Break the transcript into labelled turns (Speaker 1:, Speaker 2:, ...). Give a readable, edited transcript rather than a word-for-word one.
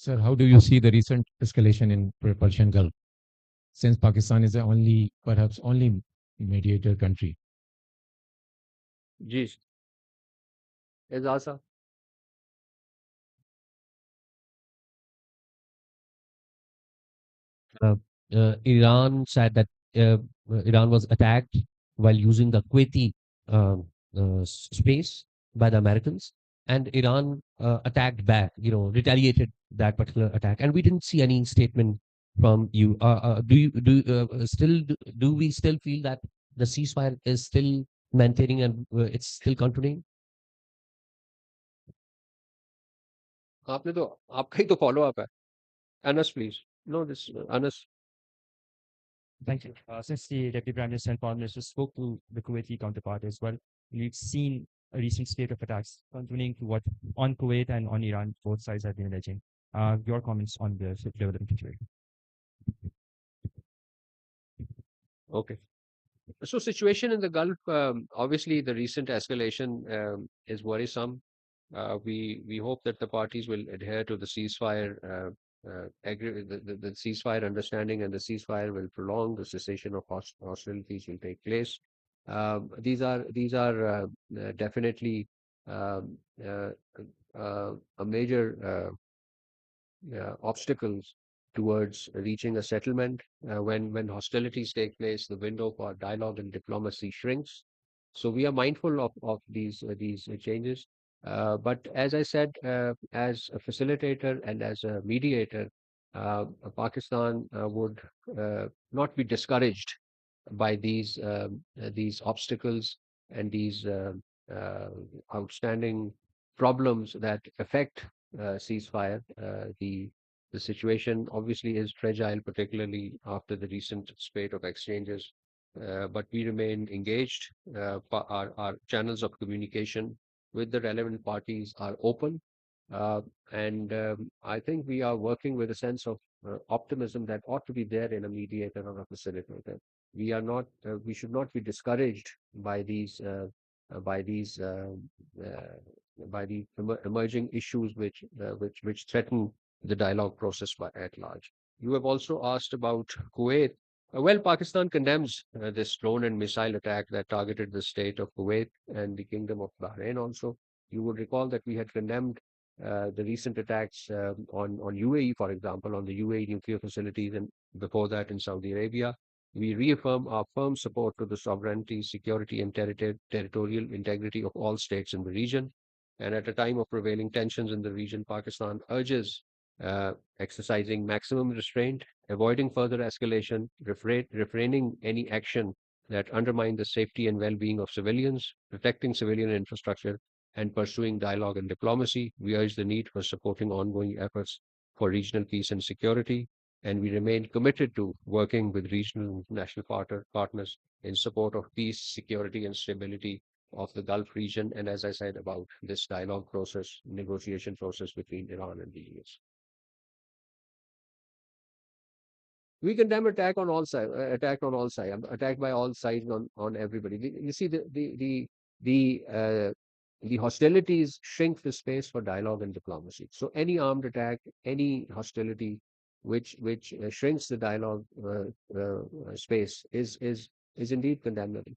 Speaker 1: Sir, how do you see the recent escalation in Persian Gulf? Since Pakistan is the only, perhaps only mediator country.
Speaker 2: जी एजाज साहब.
Speaker 3: Uh, Iran said that Iran was attacked while using the Kuwaiti space by the Americans, and Iran attacked back, retaliated that particular attack. And we didn't see any statement from you. Do we still feel that the ceasefire is still maintaining and it's still continuing?
Speaker 2: आपने तो आपका ही तो follow up है. Anas please. No this Anas.
Speaker 4: Thank you. Since the Deputy Prime Minister and Foreign Minister spoke to the Kuwaiti counterpart as well, we've seen a recent spate of attacks continuing to what on Kuwait and on Iran, both sides have been alleging. Your comments on the development situation?
Speaker 2: Okay. So situation in the Gulf, obviously the recent escalation is worrisome. We hope that the parties will adhere to the ceasefire, the ceasefire understanding, and the ceasefire will prolong. The cessation of hostilities will take place. These are definitely um, uh, a major obstacles towards reaching a settlement. When hostilities take place, the window for dialogue and diplomacy shrinks. So we are mindful of these changes. But as I said, as a facilitator and as a mediator, Pakistan would not be discouraged by these obstacles and these uh, outstanding problems that affect ceasefire. The situation obviously is fragile, particularly after the recent spate of exchanges. But we remain engaged. Our channels of communication with the relevant parties are open. And I think we are working with a sense of optimism that ought to be there in a mediator or a facilitator. We should not be discouraged by uh, by the emerging issues which threaten the dialogue process at large. You have also asked about Kuwait. Well, Pakistan condemns this drone and missile attack that targeted the state of Kuwait and the Kingdom of Bahrain also. You would recall that we had condemned the recent attacks on UAE, for example, on the UAE nuclear facilities, and before that in Saudi Arabia. We reaffirm our firm support to the sovereignty, security, and territorial integrity of all states in the region. And at a time of prevailing tensions in the region, Pakistan urges exercising maximum restraint, avoiding further escalation, refraining any action that undermine the safety and well-being of civilians, protecting civilian infrastructure, and pursuing dialogue and diplomacy. We urge the need for supporting ongoing efforts for regional peace and security, and we remain committed to working with regional and international partners in support of peace, security, and stability of the Gulf region. And as I said about this dialogue process, negotiation process between Iran and the US. We condemn attack on all sides, attack by all sides on everybody. You see, the hostilities shrink the space for dialogue and diplomacy. So any armed attack, any hostility, which shrinks the dialogue space is indeed condemnable.